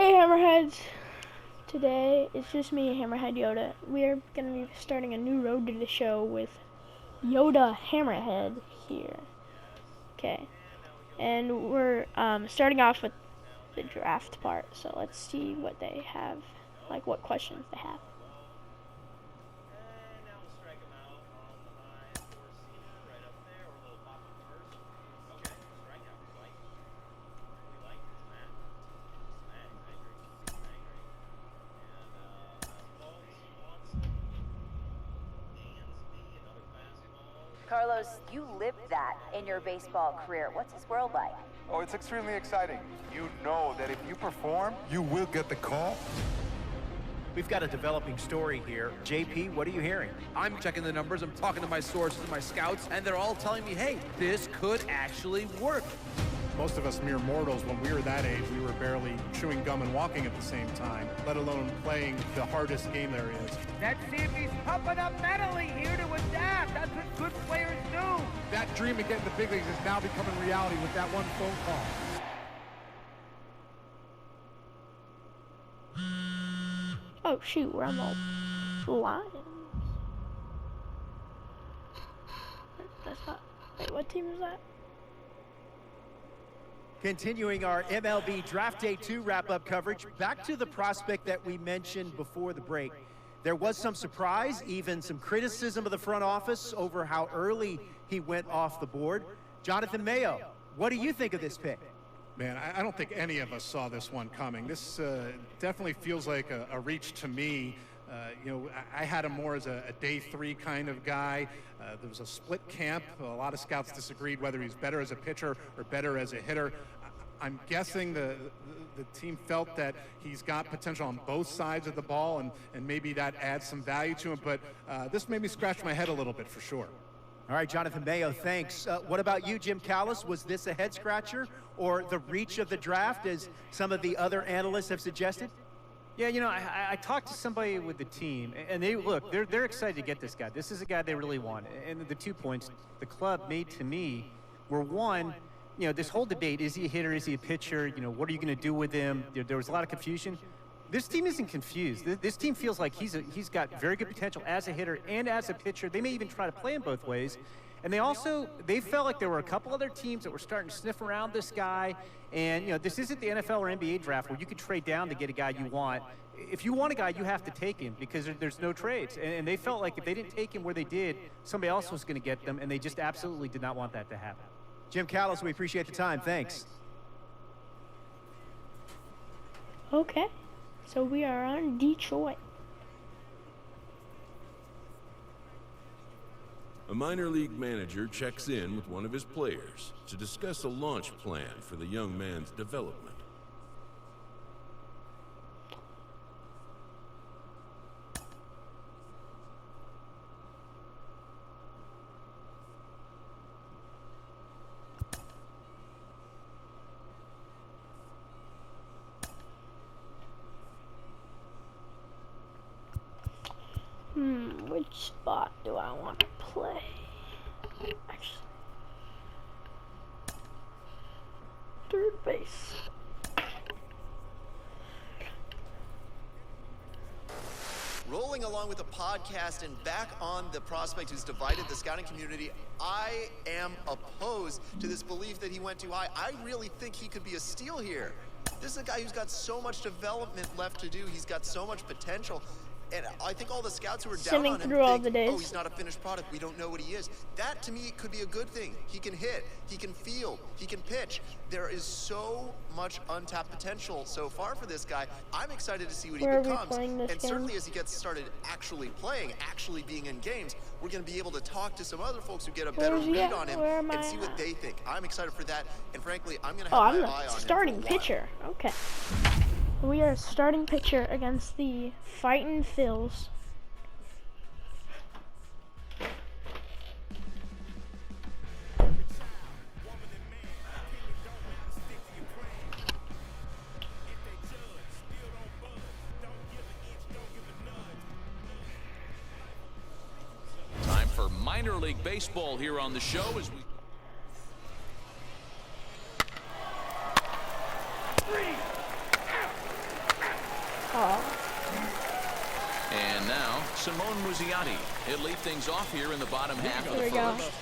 Hey Hammerheads! Today it's just me, Hammerhead Yoda. We are going to be starting a new road to the show with Yoda Hammerhead here. Okay, and we're starting off with the draft part. So let's see what they have, like what questions they have. Carlos, you lived that in your baseball career. What's this world like? Oh, it's extremely exciting. You know that if you perform, you will get the call. We've got a developing story here. JP, what are you hearing? I'm checking the numbers, I'm talking to my sources, my scouts, and they're all telling me, hey, this could actually work. Most of us mere mortals, when we were that age, we were barely chewing gum and walking at the same time, let alone playing the hardest game there is. Let's see if he's pumping up mentally here to adapt. That's what good players do. That dream of getting the big leagues is now becoming reality with that one phone call. Oh shoot, we're on the Lions. That's not. Wait, what team is that? Continuing our MLB Draft Day 2 wrap-up coverage, back to the prospect that we mentioned before the break. There was some surprise, even some criticism of the front office over how early he went off the board. Jonathan Mayo, what do you think of this pick? Man, I don't think any of us saw this one coming. This definitely feels like a reach to me. I had him more as a day 3 kind of guy. There was a split camp. A lot of scouts disagreed whether he's better as a pitcher or better as a hitter. I'm guessing the team felt that he's got potential on both sides of the ball, and maybe that adds some value to him. But this made me scratch my head a little bit for sure. All right, Jonathan Mayo, thanks. What about you, Jim Callis? Was this a head-scratcher or the reach of the draft, as some of the other analysts have suggested? Yeah, you know, I talked to somebody with the team, and they're excited to get this guy. This is a guy they really want. And the 2 points the club made to me were, one, you know, this whole debate, is he a hitter, is he a pitcher, you know, what are you going to do with him? There was a lot of confusion. This team isn't confused. This team feels like he's got very good potential as a hitter and as a pitcher. They may even try to play him both ways. And they felt like there were a couple other teams that were starting to sniff around this guy. And, you know, this isn't the NFL or NBA draft where you can trade down to get a guy you want. If you want a guy, you have to take him because there's no trades. And they felt like if they didn't take him where they did, somebody else was going to get them, and they just absolutely did not want that to happen. Jim Callis, we appreciate the time. Thanks. Okay, so we are on Detroit. A minor league manager checks in with one of his players to discuss a launch plan for the young man's development. Which spot do I want to play? Actually, third base. Rolling along with the podcast and back on the prospect who's divided the scouting community, I am opposed to this belief that he went too high. I really think he could be a steal here. This is a guy who's got so much development left to do. He's got so much potential. And I think all the scouts who are down on him think, oh, he's not a finished product. We don't know what he is. That, to me, could be a good thing. He can hit. He can field. He can pitch. There is so much untapped potential so far for this guy. I'm excited to see what he becomes. And certainly as he gets started actually playing, actually being in games, we're going to be able to talk to some other folks who get a better read on him and see what they think. I'm excited for that. And frankly, I'm going to have my eye on him. Starting pitcher. Okay. We are starting pitcher against the Fightin' Phils. Time for minor league baseball here on the show as we... And now, Simone Muzziotti. He'll lead things off here in the bottom half of the There we go. first.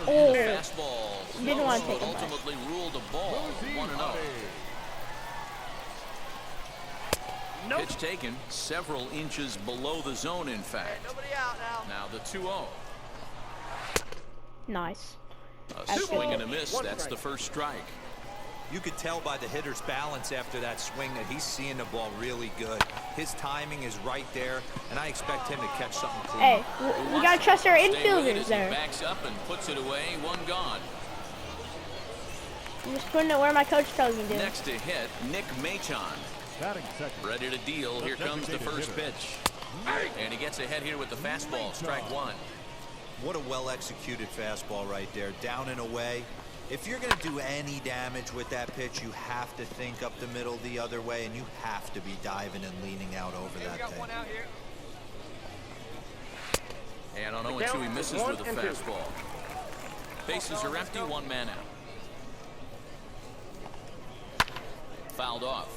Oh, Fastball didn't want to close, take but it back. ultimately ruled a ball. 1-0. Pitch taken several inches below the zone, in fact. Nobody out now. Now the 2-0. nice. A swing and a miss. That's the first strike. You could tell by the hitter's balance after that swing that he's seeing the ball really good. His timing is right there, and I expect him to catch something clean. Hey, we gotta trust our Stay with it infielders as he there. backs up and puts it away. One gone. I'm just putting it where my coach tells me to. Next to hit, Nick Machon. Ready to deal. Here comes the first pitch. And he gets ahead here with the fastball. Strike one. What a well-executed fastball right there, down and away. If you're going to do any damage with that pitch, you have to think up the middle the other way, and you have to be diving and leaning out over that thing. And on 0-2, he misses with a fastball. Bases are empty, one man out. Fouled off.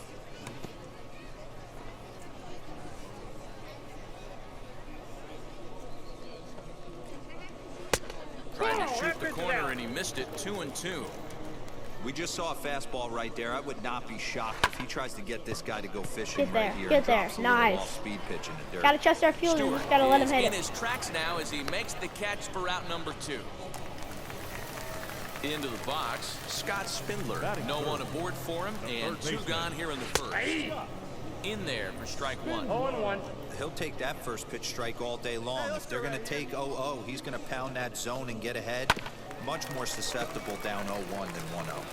Trying to shoot the corner, and he missed it. 2-2. We just saw a fastball right there. I would not be shocked if he tries to get this guy to go fishing Get there, right here. get and there. drops a little Nice. off-speed pitch in the dirt. Gotta trust our fielders. Stewart Just gotta let him is hit in it. his tracks now as he makes the catch for out number 2. Into the box, Scott Spindler. No one aboard for him, and 2 gone here in the first. In there for strike 1. 0-1. He'll take that first pitch strike all day long. If they're going to take 0-0, he's going to pound that zone and get ahead. Much more susceptible down 0-1 than 1-0.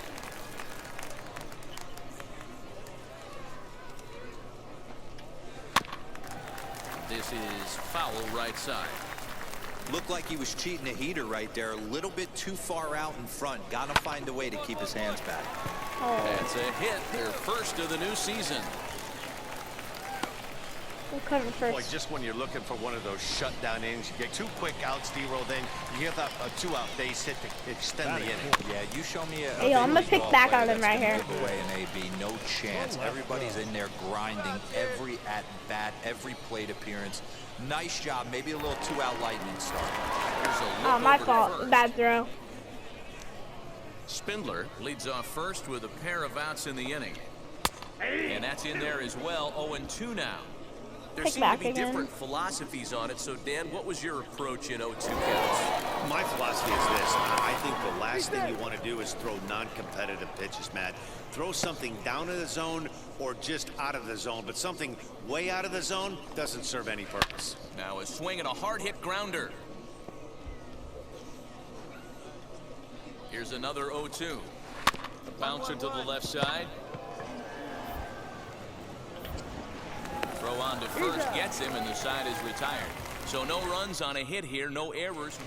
This is foul right side. Looked like he was cheating a heater right there. A little bit too far out in front. Got to find a way to keep his hands back. That's a hit, their first of the new season. We'll cover first. Boy, just when you're looking for one of those shutdown innings, you get 2 quick outs, D-roll, then you give up a 2-out base hit to extend the inning. Yeah, you show me a Hey, I'm gonna pick back on him right here. Give away an AB, no chance. Everybody's in there grinding every at-bat, every plate appearance. Nice job. Maybe a little 2-out lightning start. Oh, my fault. Bad throw. Spindler leads off first with a pair of outs in the inning. And that's in there as well. 0-2 now. There Pick seem to back be again. different philosophies on it. So, Dan, what was your approach in 0-2 counts? My philosophy is this. I think the last thing you want to do is throw non-competitive pitches, Matt. Throw something down in the zone or just out of the zone, but something way out of the zone doesn't serve any purpose. Now a swing and a hard hit grounder. Here's another 0-2. Bouncer to the left side. Throw on to first, gets him, and the side is retired. So no runs on a hit here, no errors.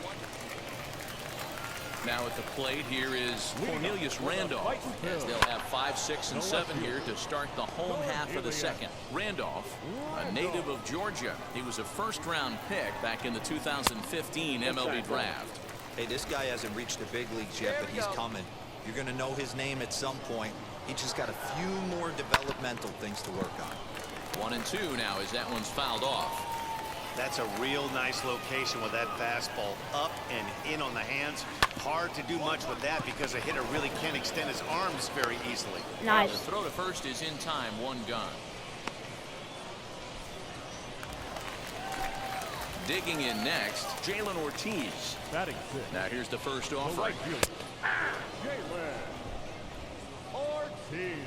Now at the plate here is Cornelius Randolph, as they'll have 5, 6, and 7 here to start the home half of the second. Randolph, a native of Georgia. He was a first-round pick back in the 2015 MLB draft. Hey, this guy hasn't reached the big leagues yet, but he's coming. You're going to know his name at some point. He just got a few more developmental things to work on. 1-2 now as that one's fouled off. That's a real nice location with that fastball up and in on the hands. Hard to do much with that because a hitter really can't extend his arms very easily. Nice. The throw to first is in time, 1 gone. Digging in next, Jalen Ortiz. Now here's the first offering. Jalen Ortiz.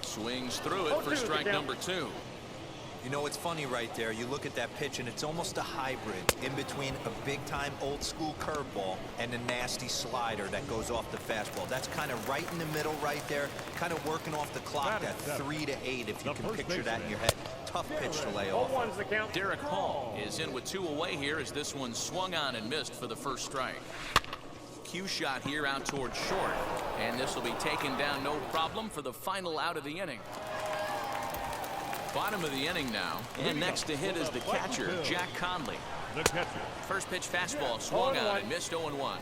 Swings through it for strike number 2. You know, it's funny right there. You look at that pitch, and it's almost a hybrid in between a big-time old-school curveball and a nasty slider that goes off the fastball. That's kind of right in the middle right there, kind of working off the clock, that 3 to 8, if you can picture that in your head. Tough pitch to lay off. Derek Hall is in with 2 away here as this one swung on and missed for the first strike. Cue shot here out towards short, and this will be taken down no problem for the final out of the inning. Bottom of the inning now, and next to hit is the catcher, Jack Conley. the catcher. First pitch fastball swung on and missed 0-1.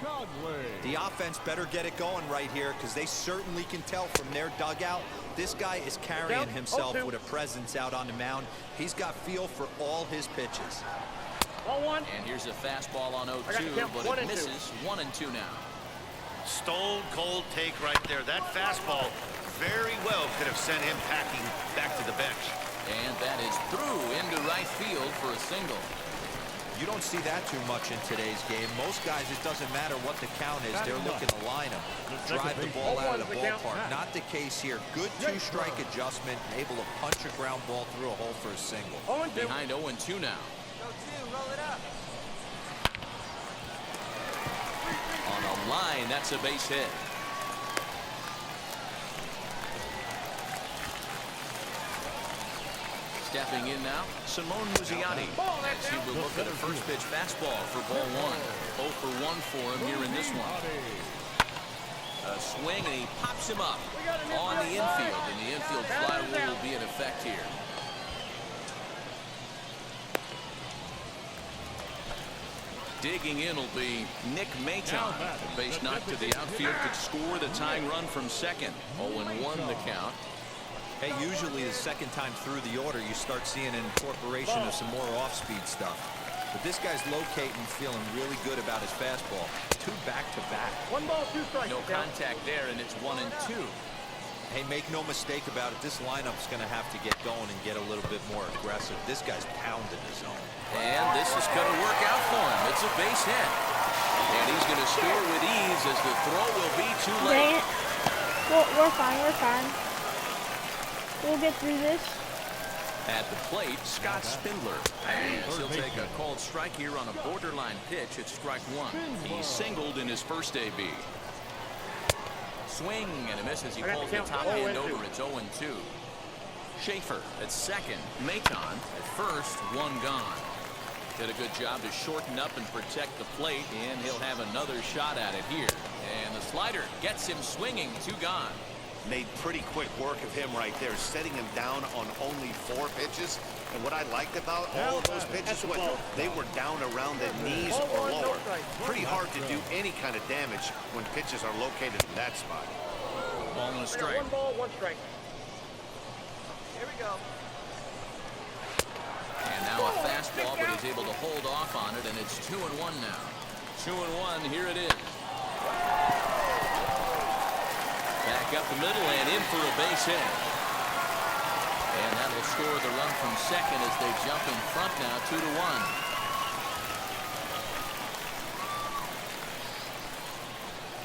The offense better get it going right here because they certainly can tell from their dugout. This guy is carrying himself with a presence out on the mound. He's got feel for all his pitches. And here's a fastball on 0-2, but it misses. 1-2 now. Stone cold take right there. That fastball very well could have sent him packing back to the bench. And that is through into right field for a single. You don't see that too much in today's game. Most guys, it doesn't matter what the count is. They're looking to line them, drive the ball out of the ballpark. Not the case here. Good two-strike adjustment, able to punch a ground ball through a hole for a single. Behind 0-2 now. Roll it up. On a line, that's a base hit. Stepping in now, Simone Muziani. As he will look at a first pitch fastball for ball 1. 0 for 1 for him here in this one. A swing, and he pops him up on the infield, and the infield fly rule will be in effect here. Digging in will be Nick Maton. The base knock to the outfield could score the tying run from second. 0-1 the count. Hey, usually the second time through the order, you start seeing an incorporation of some more off-speed stuff. But this guy's locating, feeling really good about his fastball. 2 back-to-back. 1 ball, 2 strikes. No contact there, and it's 1-2. Hey, make no mistake about it. This lineup's going to have to get going and get a little bit more aggressive. This guy's pounding the zone. And this is going to work out for him. It's a base hit. And he's going to score with ease as the throw will be too late. Dang it. Well, we're fine. We're fine. We'll get through this. At the plate, Scott Spindler. And he'll take a called strike here on a borderline pitch at strike 1. He singled in his first AB. Swing and a miss as he pulls the top hand over. It's 0-2. Schaefer at second. Maton at first. 1 gone. Did a good job to shorten up and protect the plate, and he'll have another shot at it here. And the slider gets him swinging. 2 gone. Made pretty quick work of him right there, setting him down on only 4 pitches. And what I liked about all of those pitches was they were down around the knees or lower. Pretty hard to do any kind of damage when pitches are located in that spot. Ball and a strike. 1 ball, 1 strike. Here we go. And now a fastball, but he's able to hold off on it, and it's 2-1 now. 2-1, here it is. Back up the middle and in for a base hit. And that will score the run from second as they jump in front now, 2-1.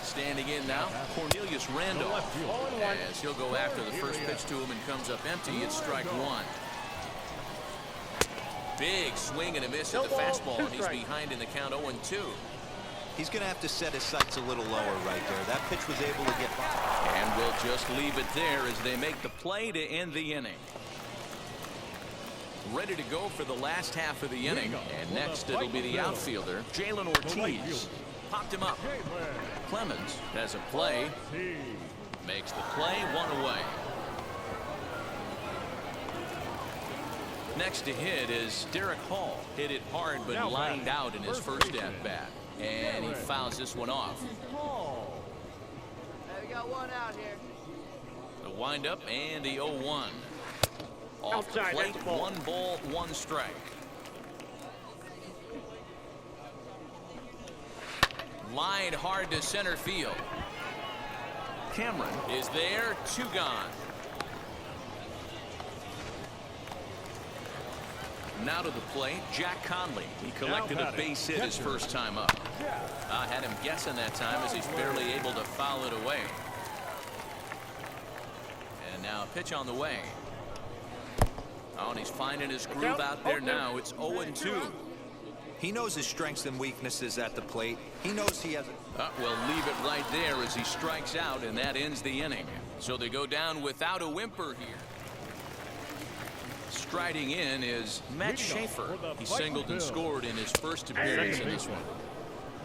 Standing in now, Cornelius Randolph. As he'll go after the first pitch to him and comes up empty, it's strike 1. Big swing and a miss at the fastball, and he's behind in the count 0-2. He's going to have to set his sights a little lower right there. That pitch was able to get by. And we'll just leave it there as they make the play to end the inning. Ready to go for the last half of the inning. And next it'll be the outfielder, Jalen Ortiz. Popped him up. Clemens has a play. Makes the play, 1 away. Next to hit is Derek Hall. Hit it hard but lined out in his first at-bat. And he fouls this one off. Hey, we got 1 out here. The windup and the 0-1. Off the plate, 1 ball, 1 strike. Lined hard to center field. Cameron is there, 2 gone. Now to the plate, Jack Conley. He collected a base hit his first time up. I had him guessing that time as he's barely able to foul it away. And now a pitch on the way. Oh, and he's finding his groove out there now. It's 0-2. He knows his strengths and weaknesses at the plate. He knows he has We'll leave it right there as he strikes out, and that ends the inning. So they go down without a whimper here. Striding in is Matt Schaefer. He singled and scored in his first appearance in this one.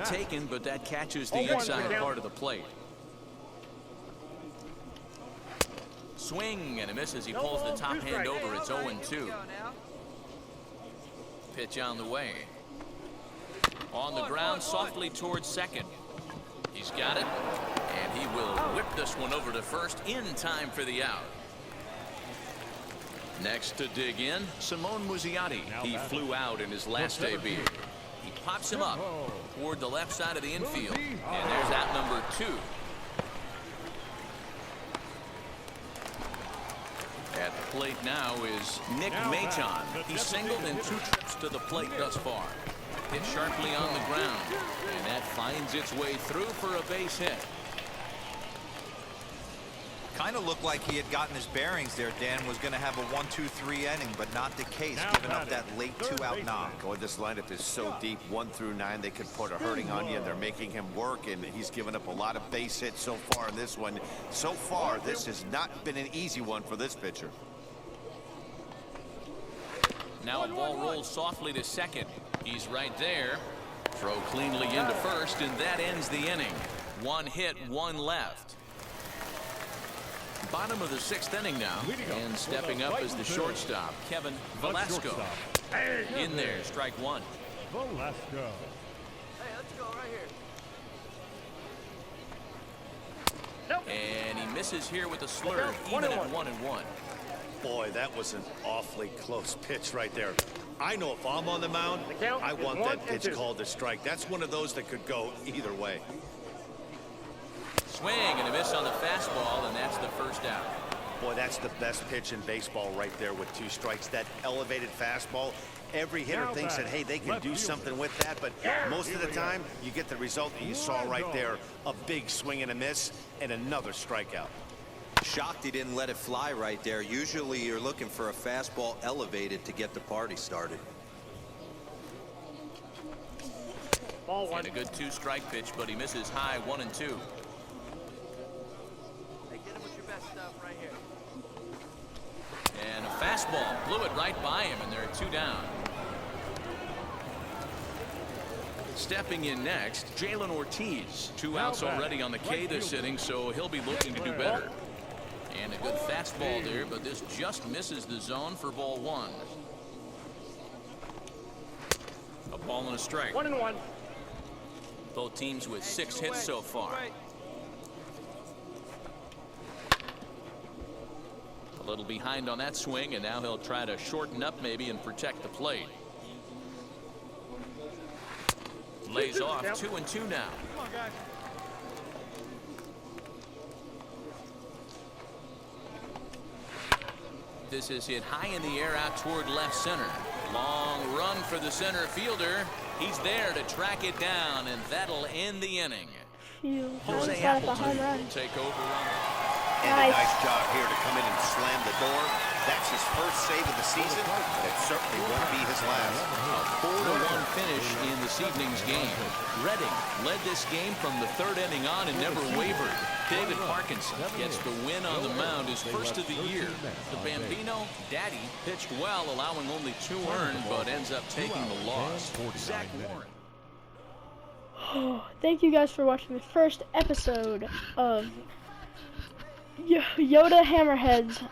Taken, but that catches the inside part of the plate. Swing and a miss as he pulls the top hand over. It's 0-2. Pitch on the way. On the ground, softly towards second. He's got it, and he will whip this one over to first in time for the out. Next to dig in, Simone Muzziotti. He flew out in his last debut. He pops him up toward the left side of the infield, and there's out number 2. At the plate now is Nick Maton. He's singled in 2 trips to the plate thus far. Hit sharply on the ground, and that finds its way through for a base hit. Kind of looked like he had gotten his bearings there. Dan was going to have a 1-2-3 inning, but not the case, giving up that late 2-out knock. Boy, this lineup is so deep, 1 through 9. They could put a hurting on you. They're making him work, and he's given up a lot of base hits so far in this one. So far, this has not been an easy one for this pitcher. Now a ball rolls softly to second. He's right there. Throw cleanly into first, and that ends the inning. 1 hit, 1 left. Bottom of the 6th inning now, and stepping up is the shortstop, Kevin Velasco. In there, strike 1. Velasco. Hey, let's go right here. And he misses here with a slurve, even at 1-1. Boy, that was an awfully close pitch right there. I know if I'm on the mound, I want that pitch called a strike. That's one of those that could go either way. Swing and a miss on the fastball, and that's the first out. Boy, that's the best pitch in baseball right there with 2 strikes. That elevated fastball. Every hitter thinks that, hey, they can do something with that, but most of the time, you get the result that you saw right there. A big swing and a miss, and another strikeout. Shocked he didn't let it fly right there. Usually you're looking for a fastball elevated to get the party started. Ball 1. And a good 2-strike pitch, but he misses high 1 and 2. Hey, get him with your best stuff right here. And a fastball blew it right by him, and there are 2 down. Stepping in next, Jalen Ortiz. 2 outs already on the K this inning, so he'll be looking to do better. And a good fastball there, but this just misses the zone for ball 1. A ball and a strike. 1-1. Both teams with 6 hits so far. A little behind on that swing, and now he'll try to shorten up maybe and protect the plate. Lays off 2-2 now. Come on, guys. This is hit high in the air out toward left center. Long run for the center fielder. He's there to track it down, and that'll end the inning. Jose Appleton take over. And a nice job here to come in and slam the door. That's his first save of the season, and it certainly won't be his last. A 4-1 finish in this evening's game. Redding led this game from the 3rd inning on and never wavered. David Parkinson gets the win on the mound, his first of the year. The Bambino Daddy pitched well, allowing only 2 earned, but ends up taking the loss. Zach Warren. Thank you guys for watching the first episode of Yoda Hammerhead's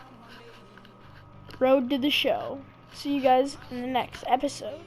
Road to the Show. See you guys in the next episode.